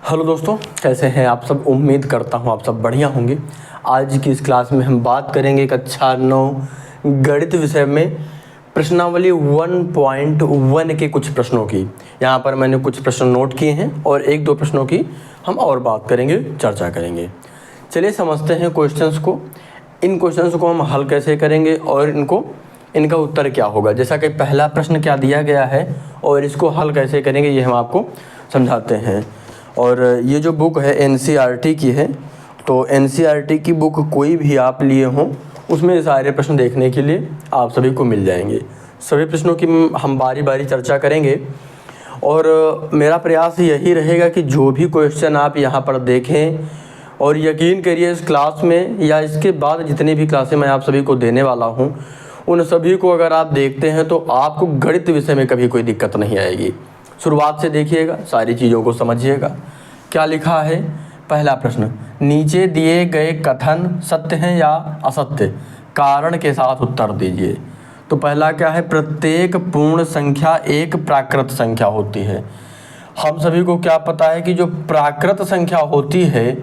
Hello दोस्तों, कैसे हैं आप सब। उम्मीद करता हूं आप सब बढ़िया होंगे। आज की इस क्लास में हम बात करेंगे कक्षा 9 गणित विषय में प्रश्नावली 1.1 के कुछ प्रश्नों की। यहाँ पर मैंने कुछ प्रश्न नोट किए हैं और एक दो प्रश्नों की हम और बात करेंगे, चर्चा करेंगे। चलिए समझते हैं क्वेश्चंस को। इन क्वेश्चंस को हम हल कैसे करेंगे और इनका उत्तर क्या होगा। जैसा कि पहला प्रश्न क्या दिया गया है और इसको हल कैसे करेंगे ये हम आपको समझाते हैं। और ये जो बुक है NCERT की है, तो NCERT की बुक कोई भी आप लिए हों उसमें सारे प्रश्न देखने के लिए आप सभी को मिल जाएंगे। सभी प्रश्नों की हम बारी बारी चर्चा करेंगे और मेरा प्रयास यही रहेगा कि जो भी क्वेश्चन आप यहाँ पर देखें, और यकीन करिए इस क्लास में या इसके बाद जितनी भी क्लासें मैं आप सभी को देने वाला हूँ उन सभी को अगर आप देखते हैं तो आपको गणित विषय में कभी कोई दिक्कत नहीं आएगी। शुरुआत से देखिएगा, सारी चीज़ों को समझिएगा। क्या लिखा है, पहला प्रश्न, नीचे दिए गए कथन सत्य हैं या असत्य, कारण के साथ उत्तर दीजिए। तो पहला क्या है, प्रत्येक पूर्ण संख्या एक प्राकृत संख्या होती है। हम सभी को क्या पता है कि जो प्राकृत संख्या होती है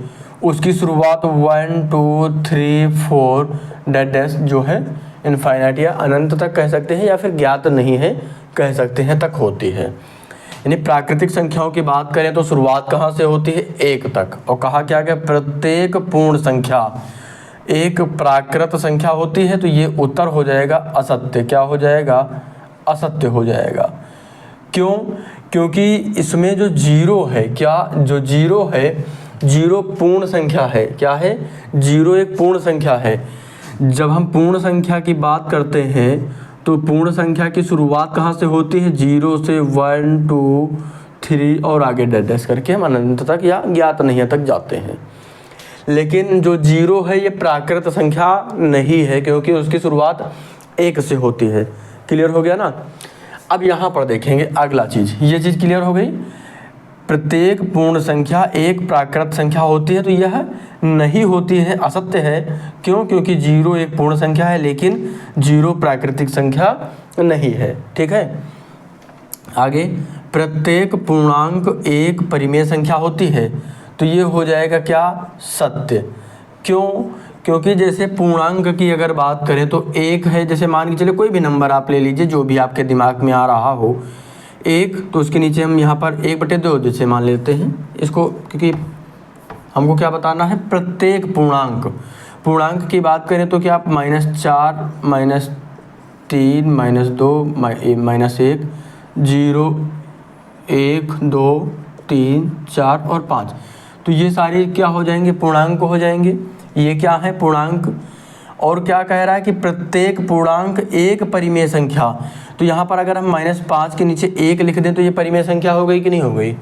उसकी शुरुआत 1 2 3 4 डैश जो है इनफाइनाइट या अनंत तक कह सकते हैं, या फिर ज्ञात नहीं है कह सकते हैं, तक होती है। यानी प्राकृतिक संख्याओं की बात करें तो शुरुआत कहाँ से होती है, एक तक। और कहा क्या गया, प्रत्येक पूर्ण संख्या एक प्राकृत संख्या होती है। तो ये उत्तर हो जाएगा असत्य। क्या हो जाएगा, असत्य हो जाएगा। क्यों, क्योंकि इसमें जो जीरो है, क्या जो जीरो है, जीरो पूर्ण संख्या है। क्या है, जीरो एक पूर्ण संख्या है। जब हम पूर्ण संख्या की बात करते हैं तो पूर्ण संख्या की शुरुआत कहाँ से होती है, 0 से 1 2 3 और आगे डैश करके हम अनंत तक या ज्ञात नहीं है तक जाते हैं। लेकिन जो जीरो है ये प्राकृत संख्या नहीं है क्योंकि उसकी शुरुआत 1 से होती है। क्लियर हो गया ना। अब यहाँ पर देखेंगे अगला चीज़, ये चीज़ क्लियर हो गई। प्रत्येक पूर्ण संख्या एक प्राकृत संख्या होती है, तो यह नहीं होती है, असत्य है। क्यों, क्योंकि जीरो एक पूर्ण संख्या है लेकिन जीरो प्राकृतिक संख्या नहीं है। ठीक है, आगे, प्रत्येक पूर्णांक एक परिमेय संख्या होती है, तो ये हो जाएगा क्या, सत्य। क्यों, क्योंकि जैसे पूर्णांक की अगर बात करें तो एक है, जैसे मान के चले कोई भी नंबर आप ले लीजिए जो भी आपके दिमाग में आ रहा हो, एक, तो उसके नीचे हम यहाँ पर 1/2 जैसे मान लेते हैं इसको, क्योंकि हमको क्या बताना है, प्रत्येक पूर्णांक। पूर्णांक की बात करें तो क्या आप -4 -3 -2 -1 0 1 2 3 4 और 5, तो ये सारी क्या हो जाएंगे, पूर्णांक हो जाएंगे। ये क्या है, पूर्णांक। और क्या कह रहा है कि प्रत्येक पूर्णांक एक परिमेय संख्या, तो यहाँ पर अगर हम -5 के नीचे 1 लिख दें तो ये परिमेय संख्या हो गई कि नहीं हो गई।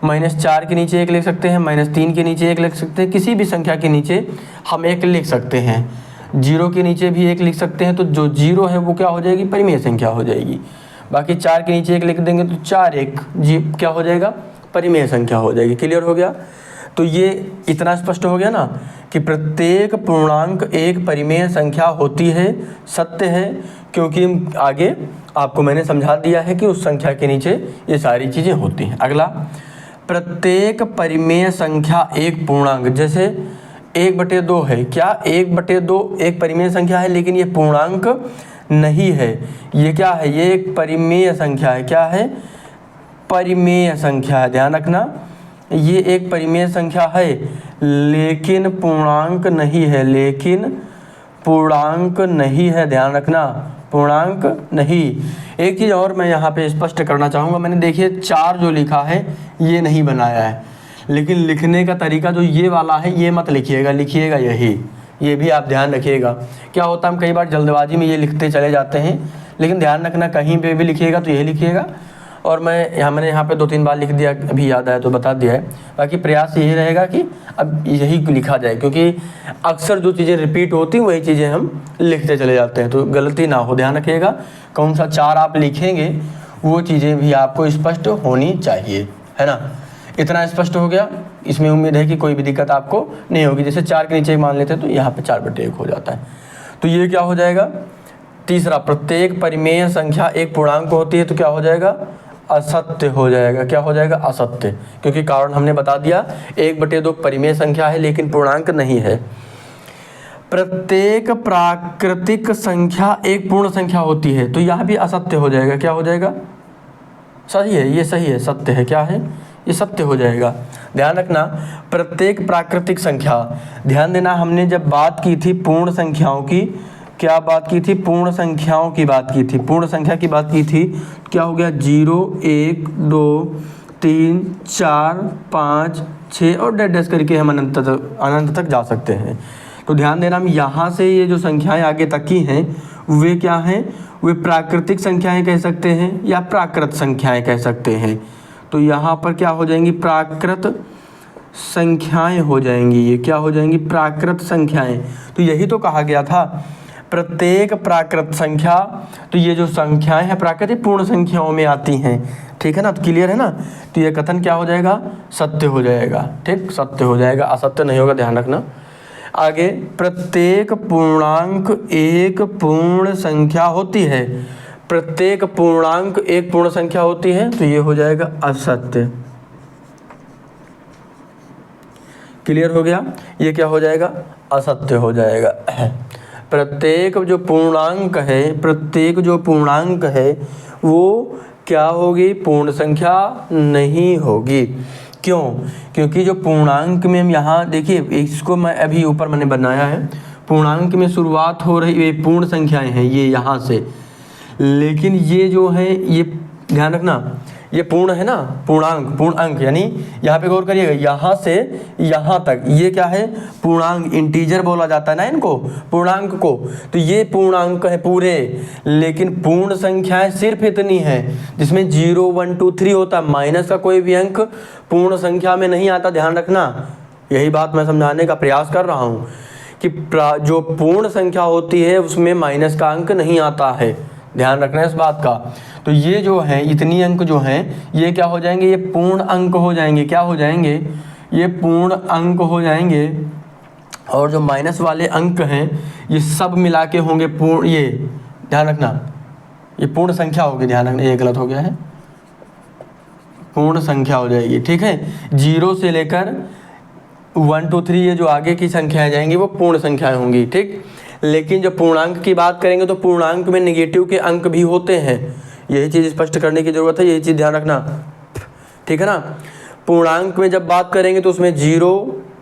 -4 के नीचे 1 लिख सकते हैं, -3 के नीचे 1 लिख सकते हैं, किसी भी संख्या के नीचे हम 1 लिख सकते हैं। 0 के नीचे भी 1 लिख सकते हैं, तो जो 0 है वो क्या हो जाएगी, परिमेय संख्या हो जाएगी। बाकी 4 के नीचे 1 लिख देंगे तो 4 1 जी क्या हो जाएगा, परिमेय संख्या हो जाएगी। क्लियर हो गया। तो ये इतना स्पष्ट हो गया ना कि प्रत्येक पूर्णांक एक परिमेय संख्या होती है, सत्य है, क्योंकि आगे आपको मैंने समझा दिया है कि उस संख्या के नीचे ये सारी चीज़ें होती हैं। अगला, प्रत्येक परिमेय संख्या एक पूर्णांक, जैसे 1/2 है। क्या 1/2 एक परिमेय संख्या है लेकिन ये पूर्णांक नहीं है। ये क्या है, ये एक परिमेय संख्या है। क्या है, परिमेय संख्या है, ध्यान रखना। ये एक परिमेय संख्या है लेकिन पूर्णांक नहीं है, लेकिन पूर्णांक नहीं है, ध्यान रखना, पूर्णांक नहीं। एक चीज़ और मैं यहाँ पे स्पष्ट करना चाहूँगा, मैंने देखिए 4 जो लिखा है ये नहीं बनाया है, लेकिन लिखने का तरीका जो ये वाला है ये मत लिखिएगा, लिखिएगा यही, ये भी आप ध्यान रखिएगा। क्या होता है, हम कई बार जल्दबाजी में ये लिखते चले जाते हैं, लेकिन ध्यान रखना कहीं पे भी लिखिएगा तो यही लिखिएगा। और मैंने यहाँ पे 2-3 बार लिख दिया, अभी याद आया तो बता दिया है। बाकी प्रयास यही रहेगा कि अब यही लिखा जाए, क्योंकि अक्सर जो चीज़ें रिपीट होती हैं वही चीज़ें हम लिखते चले जाते हैं, तो गलती ना हो, ध्यान रखिएगा। कौन सा 4 आप लिखेंगे वो चीज़ें भी आपको स्पष्ट होनी चाहिए, है ना। इतना स्पष्ट हो गया, इसमें उम्मीद है कि कोई भी दिक्कत आपको नहीं होगी। जैसे 4 के नीचे मान लेते हैं तो यहाँ पर 4/1 हो जाता है, तो ये क्या हो जाएगा। तीसरा, प्रत्येक परिमेय संख्या एक पूर्णांक होती है, तो क्या हो जाएगा, असत्य हो जाएगा। क्या हो जाएगा? असत्य, क्योंकि कारण हमने बता दिया 1/2 परिमेय संख्या है लेकिन पूर्णांक नहीं है। प्रत्येक प्राकृतिक संख्या एक पूर्ण संख्या होती है, तो यह भी असत्य हो जाएगा। क्या हो जाएगा? सही है, ये सही है, सत्य है। क्या है? ये सत्य हो जाएगा। ध्यान रखना, प्रत्येक प्राकृतिक संख्या, ध्यान देना, हमने जब बात की थी पूर्ण संख्याओं की, क्या बात की थी? पूर्ण संख्याओं की बात की थी, पूर्ण संख्या की बात की थी। क्या हो गया? 0, 1, 2, 3, 4, 5, 6 और डैश करके हम अनंत तक जा सकते हैं। तो ध्यान देना, हम यहाँ से ये जो संख्याएं आगे तक की हैं वे क्या हैं? वे प्राकृतिक संख्याएं कह सकते हैं या प्राकृत संख्याएं कह सकते हैं। तो यहाँ पर क्या हो जाएंगी? प्राकृत संख्याएं हो जाएंगी। ये क्या हो जाएंगी? प्राकृत संख्याएं। तो यही तो कहा गया था, प्रत्येक प्राकृत संख्या, तो ये जो संख्याएं हैं प्राकृतिक पूर्ण संख्याओं में आती हैं। ठीक है ना? तो क्लियर है ना? तो ये कथन क्या हो जाएगा? सत्य हो जाएगा। ठीक, सत्य हो जाएगा, असत्य नहीं होगा, ध्यान रखना। आगे, प्रत्येक पूर्णांक एक पूर्ण संख्या होती है। प्रत्येक पूर्णांक एक पूर्ण संख्या होती है, तो ये हो जाएगा असत्य। क्लियर हो गया? ये क्या हो जाएगा? असत्य हो जाएगा। प्रत्येक जो पूर्णांक है, प्रत्येक जो पूर्णांक है वो क्या होगी? पूर्ण संख्या नहीं होगी। क्यों? क्योंकि जो पूर्णांक में हम यहाँ देखिए, इसको मैं अभी ऊपर मैंने बनाया है, पूर्णांक में शुरुआत हो रही ये पूर्ण संख्याएं हैं, ये यहाँ से, लेकिन ये जो है ये ध्यान रखना, ये पूर्ण है ना, पूर्णांक, पूर्ण अंक, यानी यहाँ पे गौर करिएगा, यहाँ से यहाँ तक ये क्या है? पूर्णांक, इंटीजर बोला जाता है ना इनको, पूर्णांक को। तो ये पूर्णांक है पूरे, लेकिन पूर्ण संख्याएं सिर्फ इतनी है जिसमें 0, 1, 2, 3 होता है। माइनस का कोई भी अंक पूर्ण संख्या में नहीं आता, ध्यान रखना। यही बात मैं समझाने का प्रयास कर रहा हूँ कि जो पूर्ण संख्या होती है उसमें माइनस का अंक नहीं आता है, ध्यान रखना इस बात का। तो ये जो है, इतनी अंक जो हैं, ये क्या हो जाएंगे? ये पूर्ण अंक हो जाएंगे। क्या हो जाएंगे? ये पूर्ण अंक हो जाएंगे। और जो माइनस वाले अंक हैं ये सब मिला के होंगे पूर्ण, ये ध्यान रखना, ये पूर्ण संख्या होगी। ध्यान रखना, ये गलत हो गया है, पूर्ण संख्या हो जाएगी। ठीक है, 0 से लेकर 1, 2, 3 ये जो आगे की संख्याएं जाएंगी वो पूर्ण संख्याएं होंगी। ठीक, लेकिन जब पूर्णांक की बात करेंगे तो पूर्णांक में नेगेटिव के अंक भी होते हैं। यही चीज़ स्पष्ट करने की ज़रूरत है, यही चीज़ ध्यान रखना। ठीक है ना? पूर्णांक में जब बात करेंगे तो उसमें 0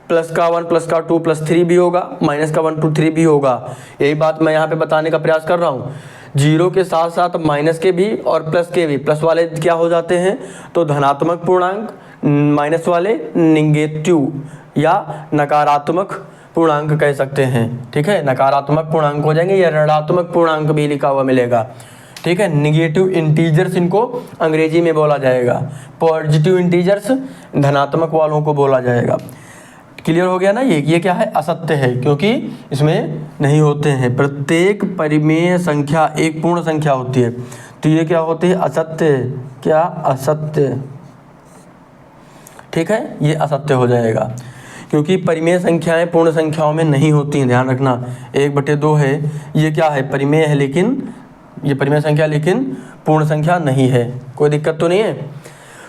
प्लस का 1 प्लस का 2 प्लस 3 भी होगा, माइनस का 1, 2, 3 भी होगा। यही बात मैं यहाँ पे बताने का प्रयास कर रहा हूँ। 0 के साथ साथ माइनस के भी और प्लस के भी, प्लस वाले क्या हो जाते हैं? तो धनात्मक पूर्णांक, माइनस वाले निगेटिव या नकारात्मक पूर्णांक कह सकते हैं। ठीक है, नकारात्मक पूर्णांक हो जाएंगे या ऋणात्मक पूर्णांक भी लिखा हुआ मिलेगा। ठीक है, निगेटिव इंटीजर्स इनको अंग्रेजी में बोला जाएगा, पॉजिटिव इंटीजर्स धनात्मक वालों को बोला जाएगा। क्लियर हो गया ना? ये क्या है? असत्य है, क्योंकि इसमें नहीं होते हैं। प्रत्येक परिमेय संख्या एक पूर्ण संख्या होती है, तो ये क्या होती है? असत्य। क्या? असत्य। ठीक है, ये असत्य हो जाएगा, क्योंकि परिमेय संख्याएं पूर्ण संख्याओं में नहीं होती हैं। ध्यान रखना, 1/2 है, ये क्या है? परिमेय है, लेकिन ये परिमेय संख्या लेकिन पूर्ण संख्या नहीं है। कोई दिक्कत तो नहीं है?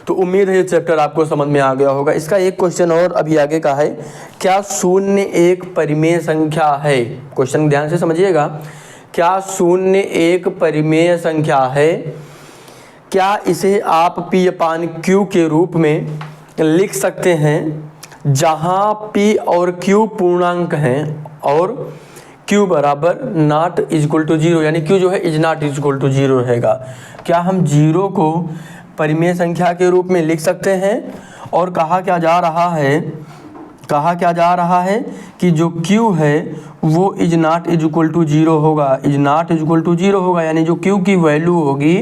तो उम्मीद है ये चैप्टर आपको समझ में आ गया होगा। इसका एक क्वेश्चन और अभी आगे का है, क्या 0 एक परिमेय संख्या है? क्वेश्चन ध्यान से समझिएगा। क्या 0 एक परिमेय संख्या है? क्या इसे आप P/Q के रूप में लिख सकते हैं, जहाँ P और Q पूर्णांक हैं और Q बराबर नॉट इक्वल टू 0, यानी Q जो है इज नॉट इक्वल टू 0 रहेगा। क्या हम 0 को परिमेय संख्या के रूप में लिख सकते हैं? और कहा क्या जा रहा है कि जो Q है वो इज नॉट इक्वल टू 0 होगा, इज नॉट इक्वल टू 0 होगा, यानी जो Q की वैल्यू होगी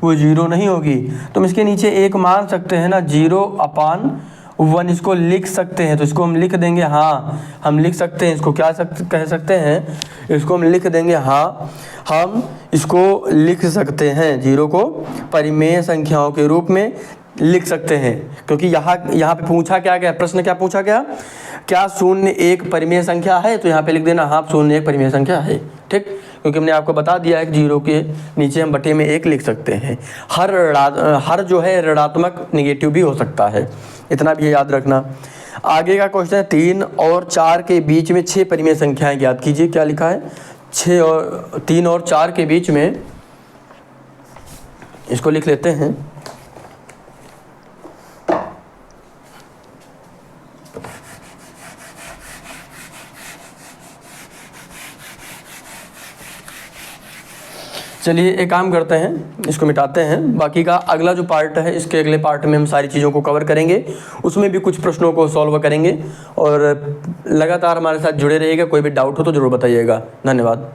वो 0 नहीं होगी। तो हम इसके नीचे एक मान सकते हैं ना, 0/1 इसको लिख सकते हैं। तो इसको हम लिख देंगे, हाँ हम लिख सकते हैं। इसको क्या कह सकते हैं? इसको हम लिख देंगे, हाँ हम इसको लिख सकते हैं। 0 को परिमेय संख्याओं के रूप में लिख सकते हैं, क्योंकि यहाँ पे पूछा क्या गया, प्रश्न क्या पूछा गया? क्या 0 एक परिमेय संख्या है? तो यहाँ पे लिख देना, हाँ 0 एक परिमेय संख्या है। ठीक, क्योंकि हमने आपको बता दिया है कि 0 के नीचे हम बटे में 1 लिख सकते हैं। हर जो है ऋणात्मक नेगेटिव भी हो सकता है, इतना भी याद रखना। आगे का क्वेश्चन है 3 और 4 के बीच में 6 परिमेय संख्याएं ज्ञात कीजिए। क्या लिखा है? 3 और 4 के बीच में, इसको लिख लेते हैं। चलिए एक काम करते हैं, इसको मिटाते हैं। बाकी का अगला जो पार्ट है, इसके अगले पार्ट में हम सारी चीज़ों को कवर करेंगे, उसमें भी कुछ प्रश्नों को सॉल्व करेंगे। और लगातार हमारे साथ जुड़े रहिएगा। कोई भी डाउट हो तो ज़रूर बताइएगा। धन्यवाद।